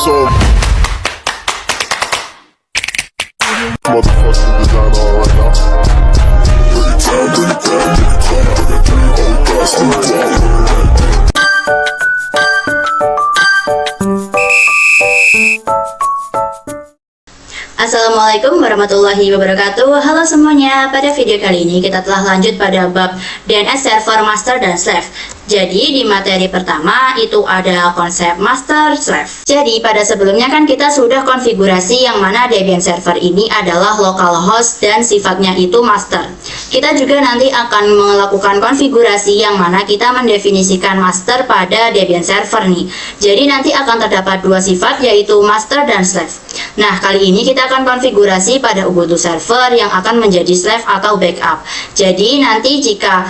so motherfucking designer right now. Assalamualaikum warahmatullahi wabarakatuh. Halo semuanya, pada video kali ini kita telah lanjut pada bab DNS server master dan slave. Jadi di materi pertama itu ada konsep master slave. Jadi pada sebelumnya kan kita sudah konfigurasi yang mana Debian server ini adalah localhost dan sifatnya itu master. Kita juga nanti akan melakukan konfigurasi yang mana kita mendefinisikan master pada Debian server nih. Jadi nanti akan terdapat dua sifat yaitu master dan slave. Nah, kali ini kita akan konfigurasi pada Ubuntu server yang akan menjadi slave atau backup. Jadi nanti jika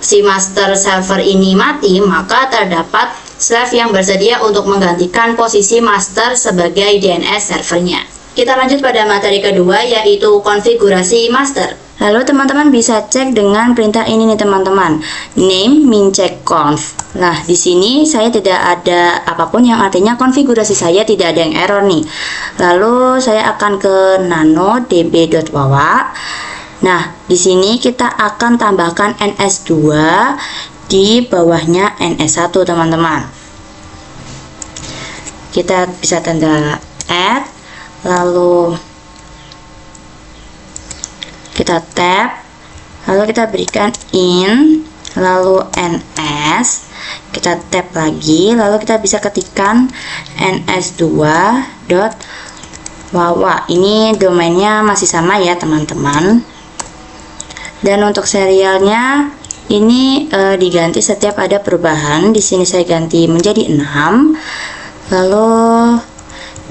si master server ini mati, maka terdapat slave yang bersedia untuk menggantikan posisi master sebagai DNS servernya. Kita lanjut pada materi kedua yaitu konfigurasi master. Lalu teman-teman bisa cek dengan perintah ini nih teman-teman, name min check conf. Nah, di sini saya tidak ada apapun yang artinya konfigurasi saya tidak ada yang error nih. Lalu saya akan ke nano db.wawa. Nah, di sini kita akan tambahkan ns2 di bawahnya ns1 teman-teman. Kita bisa tanda add, lalu kita tab, lalu kita berikan in, lalu ns, kita tab lagi, lalu kita bisa ketikkan ns2.wawa. Ini domainnya masih sama ya teman-teman. Dan untuk serialnya ini diganti setiap ada perubahan. Di sini saya ganti menjadi 6. Lalu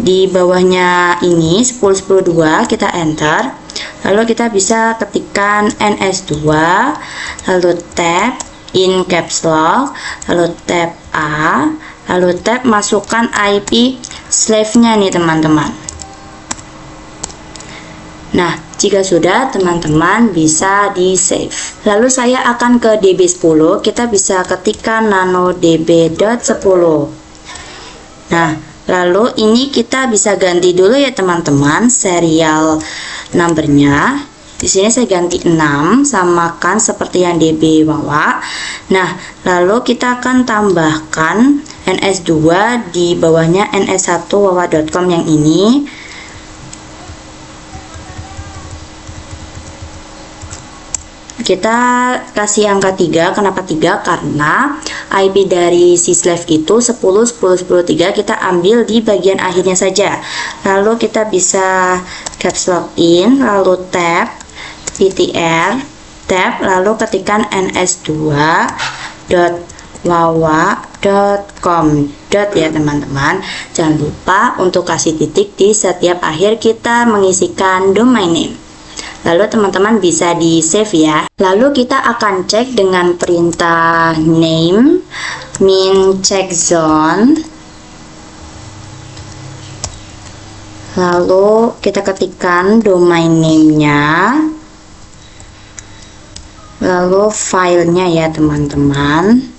di bawahnya ini 10.10.2 kita enter. Lalu kita bisa ketikkan ns2, lalu tab in caps lock, lalu tab a, lalu tab masukkan IP slave-nya nih teman-teman. Nah, jika sudah, teman-teman bisa di save. Lalu saya akan ke db10, kita bisa ketikkan nano db.10. Nah, lalu ini kita bisa ganti dulu ya teman-teman serial numbernya. Di sini saya ganti 6, samakan seperti yang db wawa. Nah, lalu kita akan tambahkan ns2 di bawahnya ns1 wawa.com yang ini. Kita kasih angka 3. Kenapa 3? Karena IP dari si slave itu 10.10.10.3 kita ambil di bagian akhirnya saja. Lalu kita bisa caps lock in, lalu tab ptr, tab, lalu ketikkan ns2.wawa.com ya teman-teman. Jangan lupa untuk kasih titik di setiap akhir kita mengisikan domain name. Lalu teman-teman bisa di save ya. Lalu kita akan cek dengan perintah name min check zone. Lalu kita ketikkan domain name-nya, lalu filenya ya teman-teman.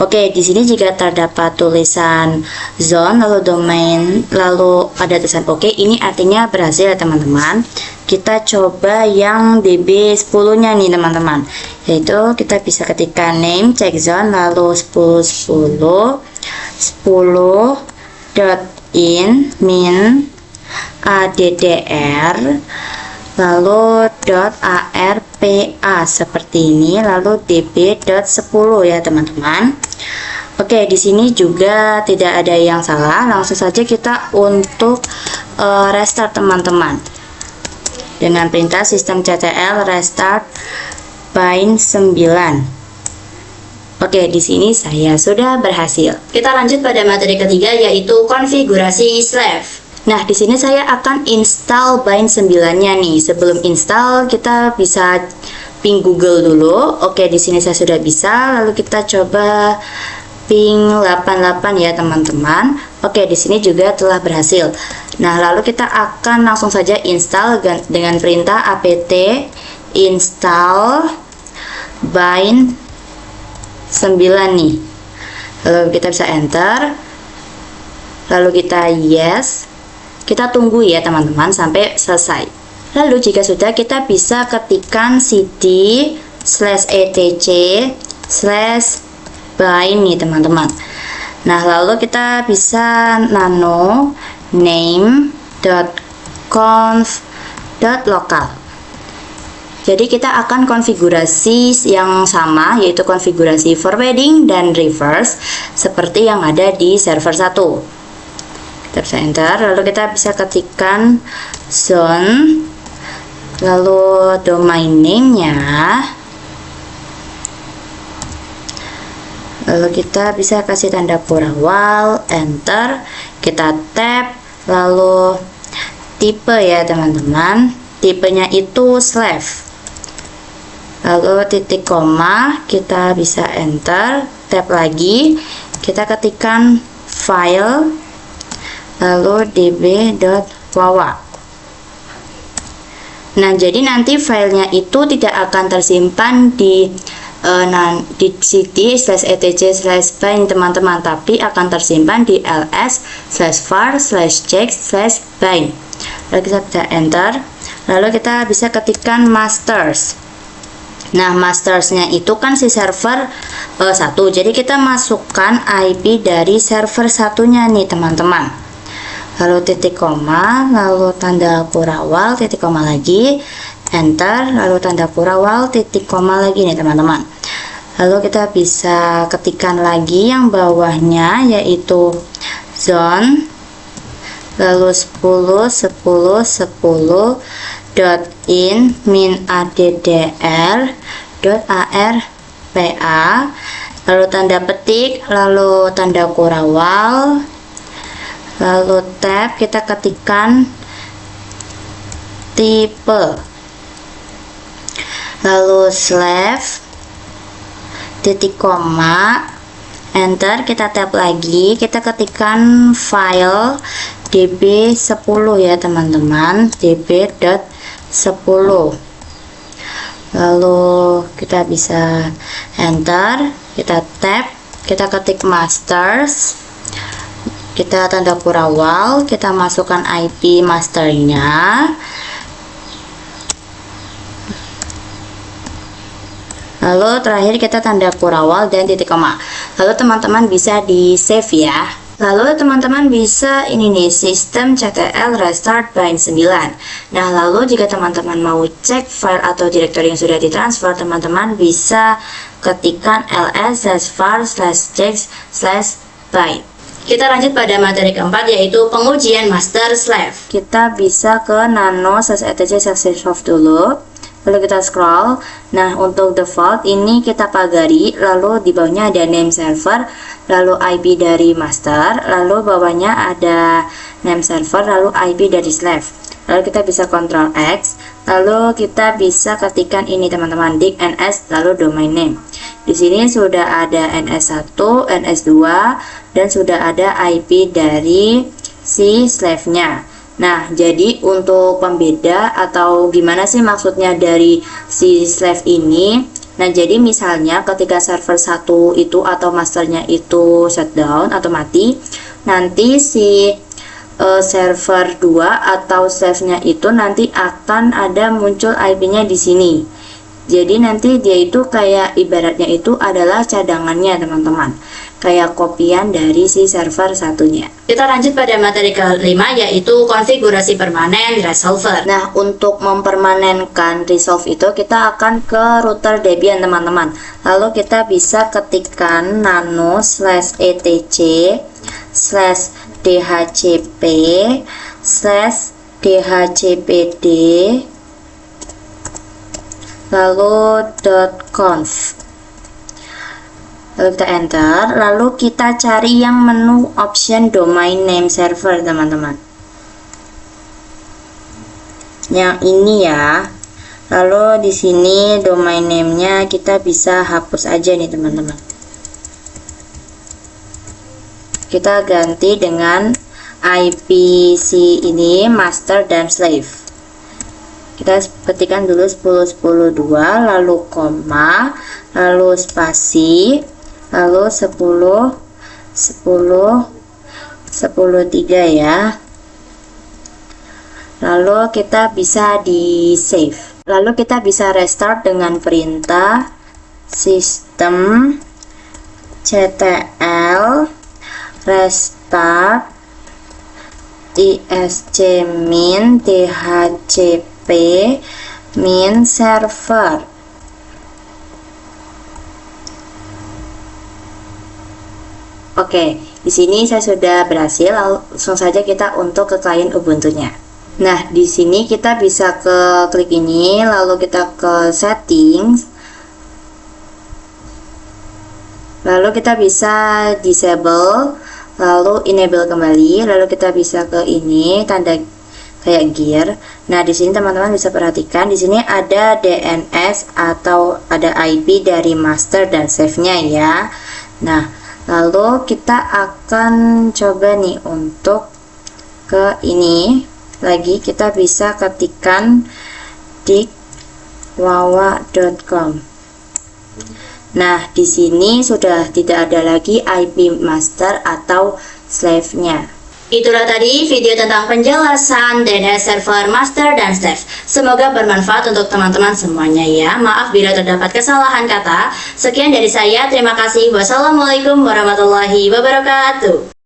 Oke, di sini jika terdapat tulisan zone lalu domain lalu ada tulisan oke, ini artinya berhasil ya teman-teman. Kita coba yang db10-nya nih teman-teman. Yaitu kita bisa ketikkan name check zone lalu 10.10.10.in min addr lalu .arpa seperti ini, lalu db.10 ya teman-teman. Oke, di sini juga tidak ada yang salah. Langsung saja kita untuk restart teman-teman dengan perintah systemctl restart bind 9. Oke, di sini saya sudah berhasil. Kita lanjut pada materi ketiga yaitu konfigurasi slave. Nah, di sini saya akan install bind 9-nya nih. Sebelum install kita bisa ping Google dulu. Oke, di sini saya sudah bisa. Lalu kita coba ping 88 ya teman-teman. Oke, di sini juga telah berhasil. Nah, lalu kita akan langsung saja install dengan perintah apt install bind 9 nih. Lalu kita bisa enter. lalu kita yes, kita tunggu ya teman-teman sampai selesai. Lalu jika sudah, kita bisa ketikkan cd/etc/bind nih teman-teman. Nah, lalu kita bisa nano name.conf.local. Jadi kita akan konfigurasi yang sama, yaitu konfigurasi forwarding dan reverse seperti yang ada di server 1. Kita bisa enter, lalu kita bisa ketikkan zone, lalu domain name-nya, lalu kita bisa kasih tanda kurung while, enter, kita tab, lalu tipe ya teman-teman, tipenya itu slash, lalu titik koma, kita bisa enter, tab lagi, kita ketikkan file, lalu db.wawa. Nah, jadi nanti filenya itu tidak akan tersimpan di cd/etc/bind teman-teman, tapi akan tersimpan di ls/var/check/bind. Lalu kita bisa enter, lalu kita bisa ketikkan masters. Nah, mastersnya itu kan si server 1, jadi kita masukkan IP dari server satunya nih teman-teman. Lalu titik koma, lalu tanda kurawal, titik koma lagi, enter, lalu tanda kurawal, titik koma lagi nih teman-teman. Lalu kita bisa ketikkan lagi yang bawahnya, yaitu zone, lalu 10.10.10.in min addr.arpa, lalu tanda petik, lalu tanda kurawal, lalu tab, kita ketikkan tipe, lalu slash, titik koma, enter, kita tab lagi, kita ketikkan file db10 ya teman-teman, db.10, lalu kita bisa enter, kita tab, kita ketik masters, kita tanda kurawal, kita masukkan IP masternya, lalu terakhir kita tanda kurawal dan titik koma. Lalu teman-teman bisa di save ya. Lalu teman-teman bisa ini nih, sistem ctl restart bind 9. Nah, lalu jika teman-teman mau cek file atau direktori yang sudah ditransfer, teman-teman bisa ketikkan ls/var/check/bind. Kita lanjut pada materi keempat, yaitu pengujian master slave. Kita bisa ke nano/etc/soft dulu, lalu kita scroll. Nah, untuk default ini kita pagari, lalu di bawahnya ada name server, lalu IP dari master, lalu bawahnya ada name server, lalu IP dari slave. Lalu kita bisa Ctrl X, lalu kita bisa ketikkan ini teman-teman, dik ns, lalu domain name. Di sini sudah ada ns1, ns2, dan sudah ada IP dari si slave-nya. Nah, jadi untuk pembeda atau gimana sih maksudnya dari si slave ini? Nah, jadi misalnya ketika server 1 itu atau masternya itu shutdown atau mati, nanti si server 2 atau slave-nya itu nanti akan ada muncul IP-nya di sini. Jadi nanti dia itu kayak ibaratnya itu adalah cadangannya teman-teman, kayak kopian dari si server satunya. Kita lanjut pada materi kelima, yaitu konfigurasi permanen resolver. Nah, untuk mempermanenkan resolve itu kita akan ke router Debian teman-teman. Lalu kita bisa ketikkan nano/etc/dhcp/dhcpd lalu .conf, lalu kita enter, lalu kita cari yang menu option domain name server teman-teman, yang ini ya. Lalu di sini domain name-nya kita bisa hapus aja nih teman-teman, kita ganti dengan IPC ini master dan slave. Kita ketikkan dulu 10.10.2, lalu koma, lalu spasi, lalu 10.10.10 10.3 ya. Lalu kita bisa di save. Lalu kita bisa restart dengan perintah system ctl restart iscmin dhcp min server. Oke, di sini saya sudah berhasil. Langsung saja kita untuk ke klien Ubuntu-nya. Nah, di sini kita bisa ke klik ini, lalu kita ke settings. Lalu kita bisa disable, lalu enable kembali, lalu kita bisa ke ini tanda kayak gear. Nah, di sini teman-teman bisa perhatikan di sini ada DNS atau ada IP dari master dan save-nya ya. Nah, lalu kita akan coba nih untuk ke ini lagi, kita bisa ketikkan di wawa.com. Nah, di sini sudah tidak ada lagi IP master atau slave-nya. Itulah tadi video tentang penjelasan DNS server master dan slave. Semoga bermanfaat untuk teman-teman semuanya ya. Maaf bila terdapat kesalahan kata. Sekian dari saya, terima kasih. Wassalamualaikum warahmatullahi wabarakatuh.